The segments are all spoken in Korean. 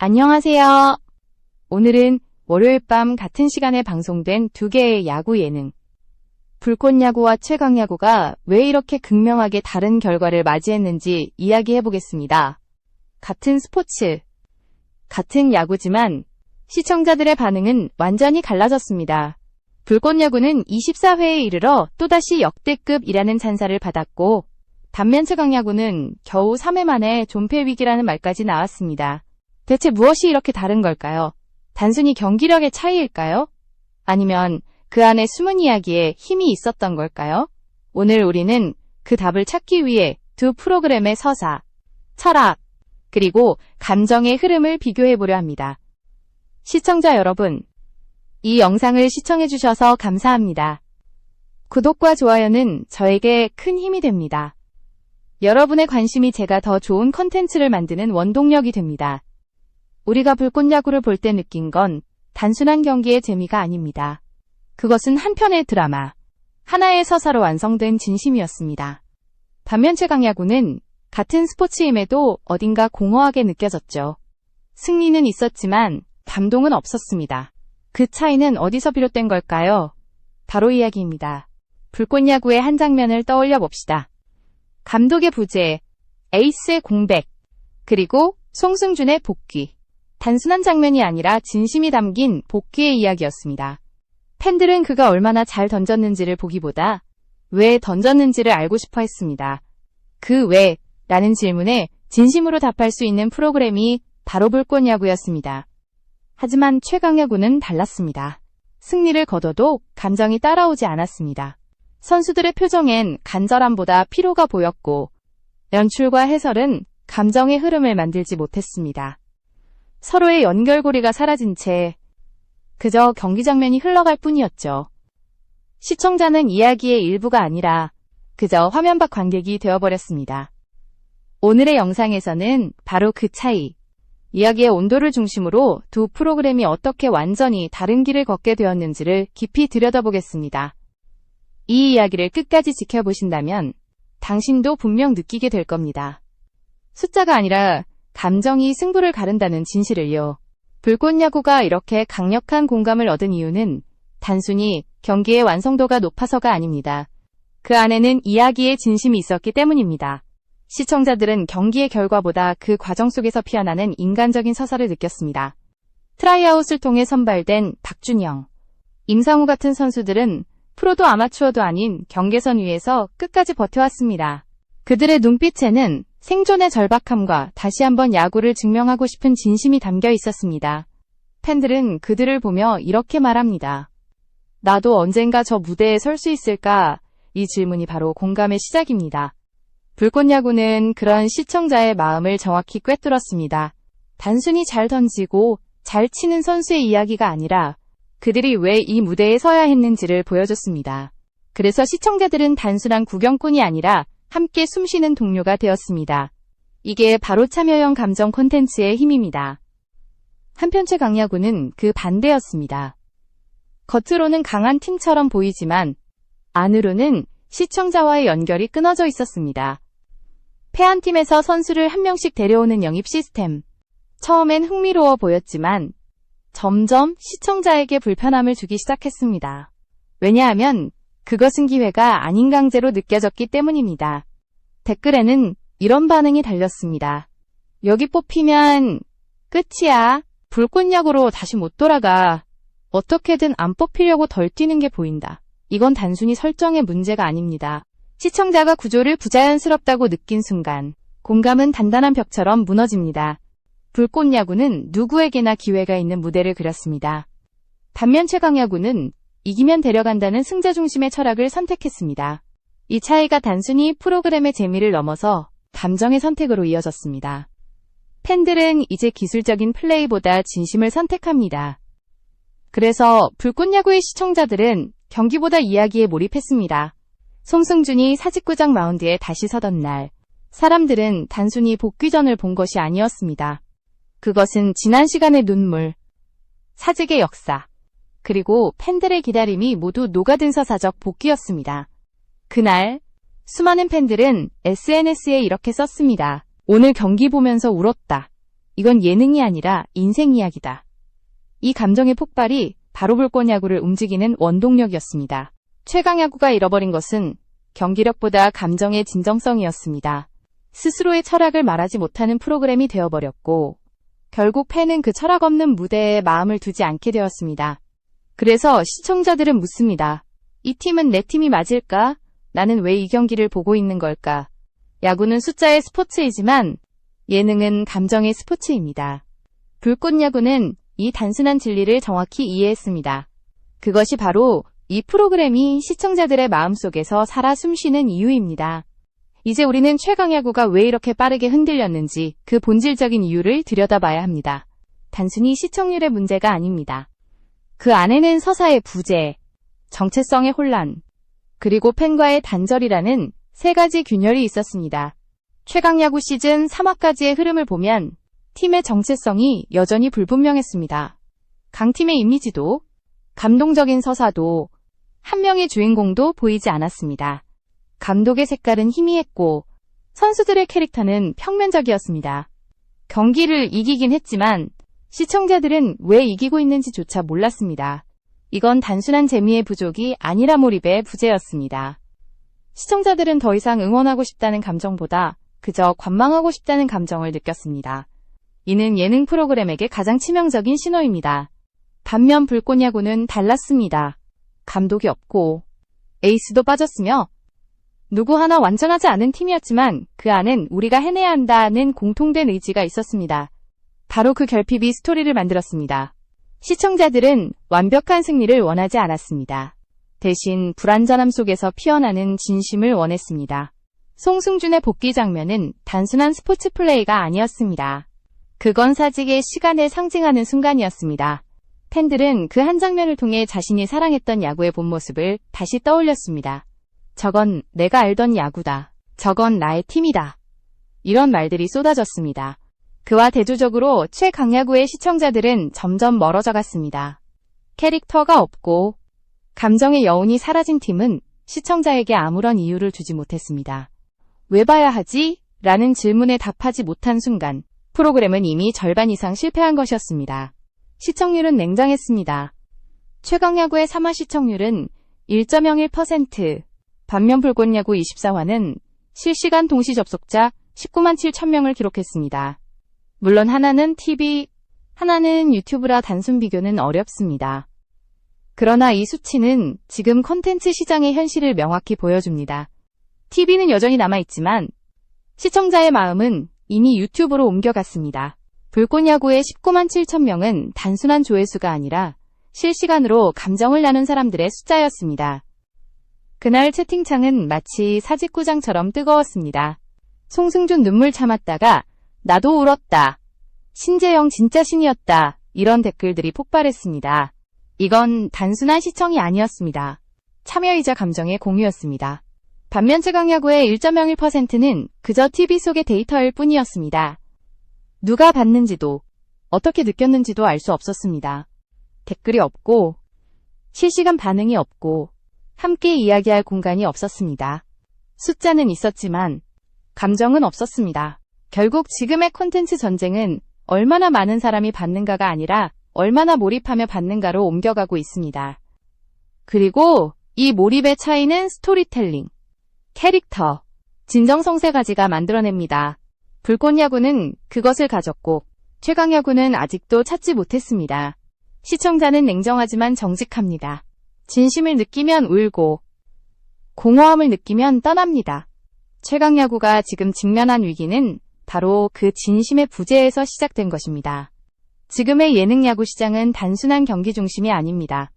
안녕하세요. 오늘은 월요일 밤 같은 시간에 방송된 두 개의 야구 예능, 불꽃야구와 최강야구가 왜 이렇게 극명하게 다른 결과를 맞이했는지 이야기해보겠습니다. 같은 스포츠, 같은 야구지만 시청자들의 반응은 완전히 갈라졌습니다. 불꽃야구는 24회에 이르러 또다시 역대급이라는 찬사를 받았고, 반면 최강야구는 겨우 3회 만에 존폐 위기라는 말까지 나왔습니다. 대체 무엇이 이렇게 다른 걸까요? 단순히 경기력의 차이일까요? 아니면 그 안에 숨은 이야기에 힘이 있었던 걸까요? 오늘 우리는 그 답을 찾기 위해 두 프로그램의 서사, 철학, 그리고 감정의 흐름을 비교해보려 합니다. 시청자 여러분, 이 영상을 시청해주셔서 감사합니다. 구독과 좋아요는 저에게 큰 힘이 됩니다. 여러분의 관심이 제가 더 좋은 컨텐츠를 만드는 원동력이 됩니다. 우리가 불꽃야구를 볼 때 느낀 건 단순한 경기의 재미가 아닙니다. 그것은 한 편의 드라마, 하나의 서사로 완성된 진심이었습니다. 반면 최강야구는 같은 스포츠임에도 어딘가 공허하게 느껴졌죠. 승리는 있었지만 감동은 없었습니다. 그 차이는 어디서 비롯된 걸까요? 바로 이야기입니다. 불꽃야구의 한 장면을 떠올려 봅시다. 감독의 부재, 에이스의 공백, 그리고 송승준의 복귀. 단순한 장면이 아니라 진심이 담긴 복귀의 이야기였습니다. 팬들은 그가 얼마나 잘 던졌는지를 보기보다 왜 던졌는지를 알고 싶어 했습니다. 그 왜? 라는 질문에 진심으로 답할 수 있는 프로그램이 바로 불꽃야구였습니다. 하지만 최강야구는 달랐습니다. 승리를 거둬도 감정이 따라오지 않았습니다. 선수들의 표정엔 간절함보다 피로가 보였고, 연출과 해설은 감정의 흐름을 만들지 못했습니다. 서로의 연결고리가 사라진 채 그저 경기 장면이 흘러갈 뿐이었죠. 시청자는 이야기의 일부가 아니라 그저 화면 밖 관객이 되어버렸습니다. 오늘의 영상에서는 바로 그 차이, 이야기의 온도를 중심으로 두 프로그램이 어떻게 완전히 다른 길을 걷게 되었는지를 깊이 들여다보겠습니다. 이 이야기를 끝까지 지켜보신다면 당신도 분명 느끼게 될 겁니다. 숫자가 아니라 감정이 승부를 가른다는 진실을요. 불꽃야구가 이렇게 강력한 공감을 얻은 이유는 단순히 경기의 완성도가 높아서가 아닙니다. 그 안에는 이야기의 진심이 있었기 때문입니다. 시청자들은 경기의 결과보다 그 과정 속에서 피어나는 인간적인 서사를 느꼈습니다. 트라이아웃을 통해 선발된 박준영, 임상우 같은 선수들은 프로도 아마추어도 아닌 경계선 위에서 끝까지 버텨왔습니다. 그들의 눈빛에는 생존의 절박함과 다시 한번 야구를 증명하고 싶은 진심이 담겨 있었습니다. 팬들은 그들을 보며 이렇게 말합니다. 나도 언젠가 저 무대에 설 수 있을까? 이 질문이 바로 공감의 시작입니다. 불꽃야구는 그런 시청자의 마음을 정확히 꿰뚫었습니다. 단순히 잘 던지고 잘 치는 선수의 이야기가 아니라 그들이 왜 이 무대에 서야 했는지를 보여줬습니다. 그래서 시청자들은 단순한 구경꾼이 아니라 함께 숨쉬는 동료가 되었습니다. 이게 바로 참여형 감정 콘텐츠의 힘입니다. 한편 최강야구는 그 반대였습니다. 겉으로는 강한 팀처럼 보이지만 안으로는 시청자와의 연결이 끊어져 있었습니다. 패한 팀에서 선수를 한 명씩 데려오는 영입 시스템. 처음엔 흥미로워 보였지만 점점 시청자에게 불편함을 주기 시작했습니다. 왜냐하면 그것은 기회가 아닌 강제로 느껴졌기 때문입니다. 댓글에는 이런 반응이 달렸습니다. 여기 뽑히면 끝이야. 불꽃야구로 다시 못 돌아가. 어떻게든 안 뽑히려고 덜 뛰는 게 보인다. 이건 단순히 설정의 문제가 아닙니다. 시청자가 구조를 부자연스럽다고 느낀 순간 공감은 단단한 벽처럼 무너집니다. 불꽃야구는 누구에게나 기회가 있는 무대를 그렸습니다. 반면 최강야구는 이기면 데려간다는 승자 중심의 철학을 선택했습니다. 이 차이가 단순히 프로그램의 재미를 넘어서 감정의 선택으로 이어졌습니다. 팬들은 이제 기술적인 플레이보다 진심을 선택합니다. 그래서 불꽃야구의 시청자들은 경기보다 이야기에 몰입했습니다. 송승준이 사직구장 마운드에 다시 서던 날, 사람들은 단순히 복귀전을 본 것이 아니었습니다. 그것은 지난 시간의 눈물, 사직의 역사, 그리고 팬들의 기다림이 모두 녹아든 서사적 복귀였습니다. 그날 수많은 팬들은 SNS에 이렇게 썼습니다. 오늘 경기 보면서 울었다. 이건 예능이 아니라 인생 이야기다. 이 감정의 폭발이 바로 불꽃야구를 움직이는 원동력이었습니다. 최강야구가 잃어버린 것은 경기력보다 감정의 진정성이었습니다. 스스로의 철학을 말하지 못하는 프로그램이 되어버렸고 결국 팬은 그 철학 없는 무대에 마음을 두지 않게 되었습니다. 그래서 시청자들은 묻습니다. 이 팀은 내 팀이 맞을까? 나는 왜 이 경기를 보고 있는 걸까? 야구는 숫자의 스포츠이지만 예능은 감정의 스포츠입니다. 불꽃야구는 이 단순한 진리를 정확히 이해했습니다. 그것이 바로 이 프로그램이 시청자들의 마음속에서 살아 숨쉬는 이유입니다. 이제 우리는 최강야구가 왜 이렇게 빠르게 흔들렸는지 그 본질적인 이유를 들여다봐야 합니다. 단순히 시청률의 문제가 아닙니다. 그 안에는 서사의 부재, 정체성의 혼란, 그리고 팬과의 단절이라는 세 가지 균열이 있었습니다. 최강야구 시즌 3화까지의 흐름을 보면 팀의 정체성이 여전히 불분명했습니다. 강팀의 이미지도, 감동적인 서사도, 한 명의 주인공도 보이지 않았습니다. 감독의 색깔은 희미했고 선수들의 캐릭터는 평면적이었습니다. 경기를 이기긴 했지만 시청자들은 왜 이기고 있는지조차 몰랐습니다. 이건 단순한 재미의 부족이 아니라 몰입의 부재였습니다. 시청자들은 더 이상 응원하고 싶다는 감정보다 그저 관망하고 싶다는 감정을 느꼈습니다. 이는 예능 프로그램에게 가장 치명적인 신호입니다. 반면 불꽃야구는 달랐습니다. 감독이 없고 에이스도 빠졌으며 누구 하나 완전하지 않은 팀이었지만 그 안엔 우리가 해내야 한다는 공통된 의지가 있었습니다. 바로 그 결핍이 스토리를 만들었습니다. 시청자들은 완벽한 승리를 원하지 않았습니다. 대신 불안전함 속에서 피어나는 진심을 원했습니다. 송승준의 복귀 장면은 단순한 스포츠 플레이가 아니었습니다. 그건 사직의 시간을 상징하는 순간이었습니다. 팬들은 그 한 장면을 통해 자신이 사랑했던 야구의 본 모습을 다시 떠올렸습니다. 저건 내가 알던 야구다. 저건 나의 팀이다. 이런 말들이 쏟아졌습니다. 그와 대조적으로 최강야구의 시청자들은 점점 멀어져 갔습니다. 캐릭터가 없고 감정의 여운이 사라진 팀은 시청자에게 아무런 이유를 주지 못했습니다. 왜 봐야 하지? 라는 질문에 답하지 못한 순간 프로그램은 이미 절반 이상 실패한 것이었습니다. 시청률은 냉정했습니다. 최강야구의 3화 시청률은 1.01%, 반면 불꽃야구 24화는 실시간 동시 접속자 19만 7천 명을 기록했습니다. 물론 하나는 TV, 하나는 유튜브라 단순 비교는 어렵습니다. 그러나 이 수치는 지금 콘텐츠 시장의 현실을 명확히 보여줍니다. TV는 여전히 남아있지만 시청자의 마음은 이미 유튜브로 옮겨갔습니다. 불꽃야구의 19만 7천 명은 단순한 조회수가 아니라 실시간으로 감정을 나눈 사람들의 숫자였습니다. 그날 채팅창은 마치 사직구장처럼 뜨거웠습니다. 송승준 눈물 참았다가 나도 울었다. 신재영 진짜 신이었다. 이런 댓글들이 폭발했습니다. 이건 단순한 시청이 아니었습니다. 참여이자 감정의 공유였습니다. 반면 최강야구의 1.01%는 그저 TV 속의 데이터일 뿐이었습니다. 누가 봤는지도 어떻게 느꼈는지도 알 수 없었습니다. 댓글이 없고 실시간 반응이 없고 함께 이야기할 공간이 없었습니다. 숫자는 있었지만 감정은 없었습니다. 결국 지금의 콘텐츠 전쟁은 얼마나 많은 사람이 봤는가가 아니라 얼마나 몰입하며 봤는가로 옮겨가고 있습니다. 그리고 이 몰입의 차이는 스토리텔링, 캐릭터, 진정성 세 가지가 만들어냅니다. 불꽃야구는 그것을 가졌고 최강야구는 아직도 찾지 못했습니다. 시청자는 냉정하지만 정직합니다. 진심을 느끼면 울고 공허함을 느끼면 떠납니다. 최강야구가 지금 직면한 위기는 바로 그 진심의 부재에서 시작된 것입니다. 지금의 예능 야구 시장은 단순한 경기 중심이 아닙니다.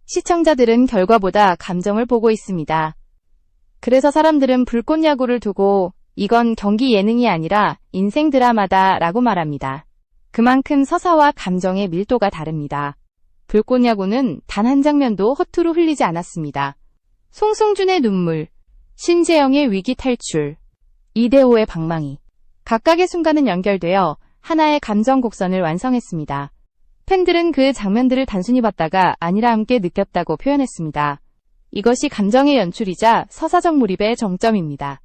시청자들은 결과보다 감정을 보고 있습니다. 그래서 사람들은 불꽃야구를 두고 이건 경기 예능이 아니라 인생 드라마다 라고 말합니다. 그만큼 서사와 감정의 밀도가 다릅니다. 불꽃야구는 단 한 장면도 허투루 흘리지 않았습니다. 송승준의 눈물, 신재영의 위기 탈출, 이대호의 방망이. 각각의 순간은 연결되어 하나의 감정 곡선을 완성했습니다. 팬들은 그 장면들을 단순히 봤다가 아니라 함께 느꼈다고 표현했습니다. 이것이 감정의 연출이자 서사적 몰입의 정점입니다.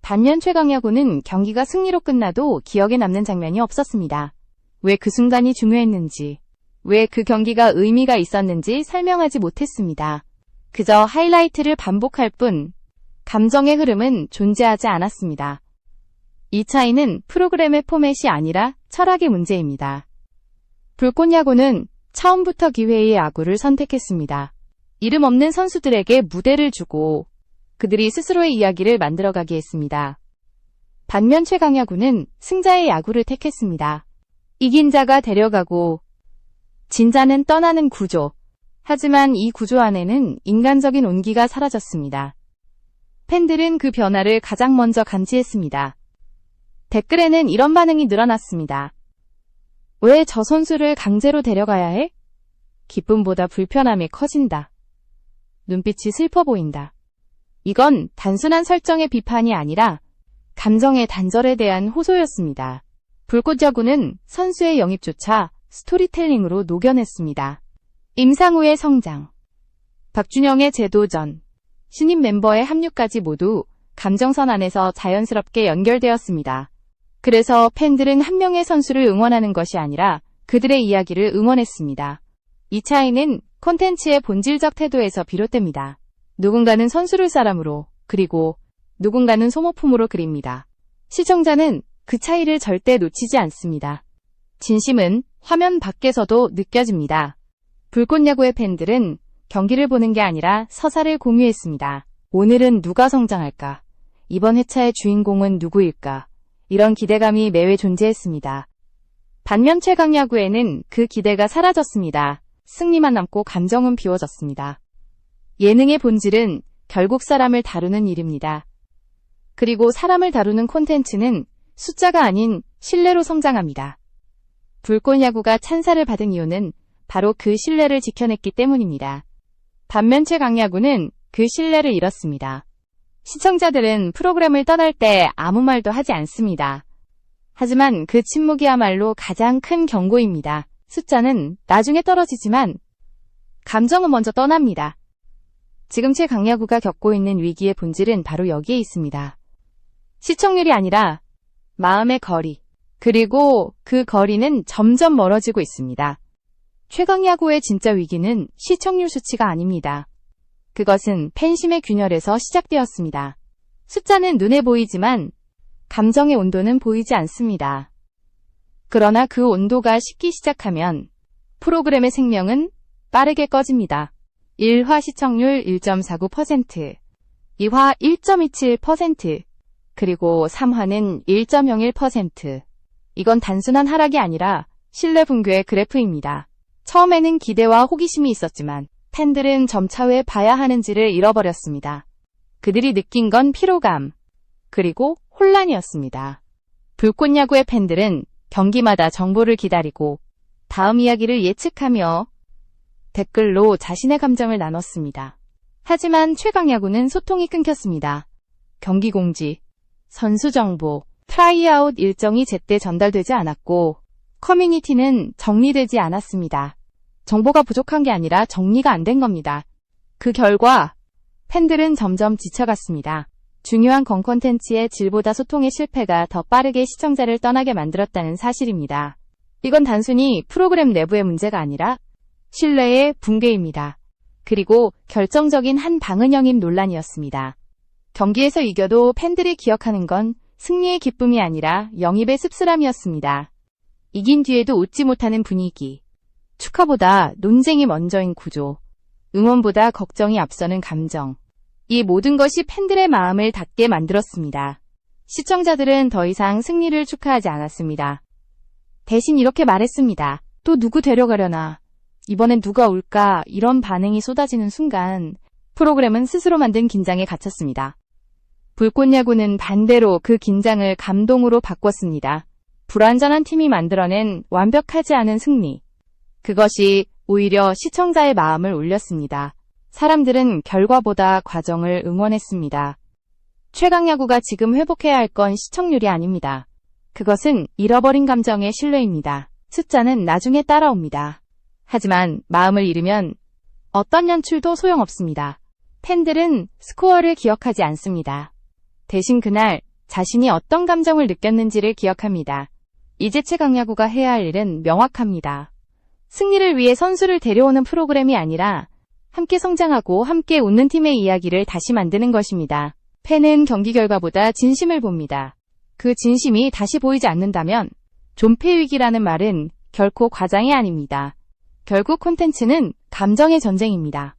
반면 최강야구는 경기가 승리로 끝나도 기억에 남는 장면이 없었습니다. 왜 그 순간이 중요했는지, 왜 그 경기가 의미가 있었는지 설명하지 못했습니다. 그저 하이라이트를 반복할 뿐 감정의 흐름은 존재하지 않았습니다. 이 차이는 프로그램의 포맷이 아니라 철학의 문제입니다. 불꽃야구는 처음부터 기회의 야구를 선택했습니다. 이름 없는 선수들에게 무대를 주고 그들이 스스로의 이야기를 만들어가게 했습니다. 반면 최강야구는 승자의 야구를 택했습니다. 이긴 자가 데려가고 진 자는 떠나는 구조. 하지만 이 구조 안에는 인간적인 온기가 사라졌습니다. 팬들은 그 변화를 가장 먼저 감지했습니다. 댓글에는 이런 반응이 늘어났습니다. 왜 저 선수를 강제로 데려가야 해? 기쁨보다 불편함이 커진다. 눈빛이 슬퍼 보인다. 이건 단순한 설정의 비판이 아니라 감정의 단절에 대한 호소였습니다. 불꽃야구는 선수의 영입조차 스토리텔링으로 녹여냈습니다. 임상우의 성장, 박준영의 재도전, 신인 멤버의 합류까지 모두 감정선 안에서 자연스럽게 연결되었습니다. 그래서 팬들은 한 명의 선수를 응원하는 것이 아니라 그들의 이야기를 응원했습니다. 이 차이는 콘텐츠의 본질적 태도에서 비롯됩니다. 누군가는 선수를 사람으로, 그리고 누군가는 소모품으로 그립니다. 시청자는 그 차이를 절대 놓치지 않습니다. 진심은 화면 밖에서도 느껴집니다. 불꽃야구의 팬들은 경기를 보는 게 아니라 서사를 공유했습니다. 오늘은 누가 성장할까? 이번 회차의 주인공은 누구일까? 이런 기대감이 매회 존재했습니다. 반면 최강야구에는 그 기대가 사라졌습니다. 승리만 남고 감정은 비워졌습니다. 예능의 본질은 결국 사람을 다루는 일입니다. 그리고 사람을 다루는 콘텐츠는 숫자가 아닌 신뢰로 성장합니다. 불꽃야구가 찬사를 받은 이유는 바로 그 신뢰를 지켜냈기 때문입니다. 반면 최강야구는 그 신뢰를 잃었습니다. 시청자들은 프로그램을 떠날 때 아무 말도 하지 않습니다. 하지만 그 침묵이야말로 가장 큰 경고입니다. 숫자는 나중에 떨어지지만 감정은 먼저 떠납니다. 지금 최강야구가 겪고 있는 위기의 본질은 바로 여기에 있습니다. 시청률이 아니라 마음의 거리, 그리고 그 거리는 점점 멀어지고 있습니다. 최강야구의 진짜 위기는 시청률 수치가 아닙니다. 그것은 팬심의 균열에서 시작되었습니다. 숫자는 눈에 보이지만 감정의 온도는 보이지 않습니다. 그러나 그 온도가 식기 시작하면 프로그램의 생명은 빠르게 꺼집니다. 1화 시청률 1.49%, 2화 1.27%, 그리고 3화는 1.01%. 이건 단순한 하락이 아니라 신뢰 붕괴의 그래프입니다. 처음에는 기대와 호기심이 있었지만 팬들은 점차 왜 봐야 하는지를 잃어버렸습니다. 그들이 느낀 건 피로감, 그리고 혼란이었습니다. 불꽃야구의 팬들은 경기마다 정보를 기다리고 다음 이야기를 예측하며 댓글로 자신의 감정을 나눴습니다. 하지만 최강야구는 소통이 끊겼습니다. 경기 공지, 선수 정보, 트라이아웃 일정이 제때 전달되지 않았고 커뮤니티는 정리되지 않았습니다. 정보가 부족한 게 아니라 정리가 안 된 겁니다. 그 결과 팬들은 점점 지쳐갔습니다. 중요한 콘텐츠의 질보다 소통의 실패가 더 빠르게 시청자를 떠나게 만들었다는 사실입니다. 이건 단순히 프로그램 내부의 문제가 아니라 신뢰의 붕괴입니다. 그리고 결정적인 한 방은영임 논란이었습니다. 경기에서 이겨도 팬들이 기억하는 건 승리의 기쁨이 아니라 영입의 씁쓸함이었습니다. 이긴 뒤에도 웃지 못하는 분위기, 축하보다 논쟁이 먼저인 구조, 응원보다 걱정이 앞서는 감정. 이 모든 것이 팬들의 마음을 닫게 만들었습니다. 시청자들은 더 이상 승리를 축하하지 않았습니다. 대신 이렇게 말했습니다. 또 누구 데려가려나? 이번엔 누가 올까? 이런 반응이 쏟아지는 순간 프로그램은 스스로 만든 긴장에 갇혔습니다. 불꽃야구는 반대로 그 긴장을 감동으로 바꿨습니다. 불완전한 팀이 만들어낸 완벽하지 않은 승리. 그것이 오히려 시청자의 마음을 울렸습니다. 사람들은 결과보다 과정을 응원했습니다. 최강야구가 지금 회복해야 할 건 시청률이 아닙니다. 그것은 잃어버린 감정의 신뢰입니다. 숫자는 나중에 따라옵니다. 하지만 마음을 잃으면 어떤 연출도 소용없습니다. 팬들은 스코어를 기억하지 않습니다. 대신 그날 자신이 어떤 감정을 느꼈는지를 기억합니다. 이제 최강야구가 해야 할 일은 명확합니다. 승리를 위해 선수를 데려오는 프로그램이 아니라 함께 성장하고 함께 웃는 팀의 이야기를 다시 만드는 것입니다. 팬은 경기 결과보다 진심을 봅니다. 그 진심이 다시 보이지 않는다면 존폐위기라는 말은 결코 과장이 아닙니다. 결국 콘텐츠는 감정의 전쟁입니다.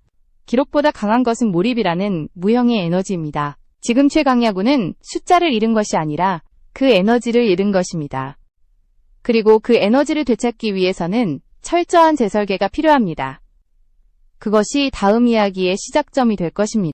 기록보다 강한 것은 몰입이라는 무형의 에너지입니다. 지금 최강야구는 숫자를 잃은 것이 아니라 그 에너지를 잃은 것입니다. 그리고 그 에너지를 되찾기 위해서는 철저한 재설계가 필요합니다. 그것이 다음 이야기의 시작점이 될 것입니다.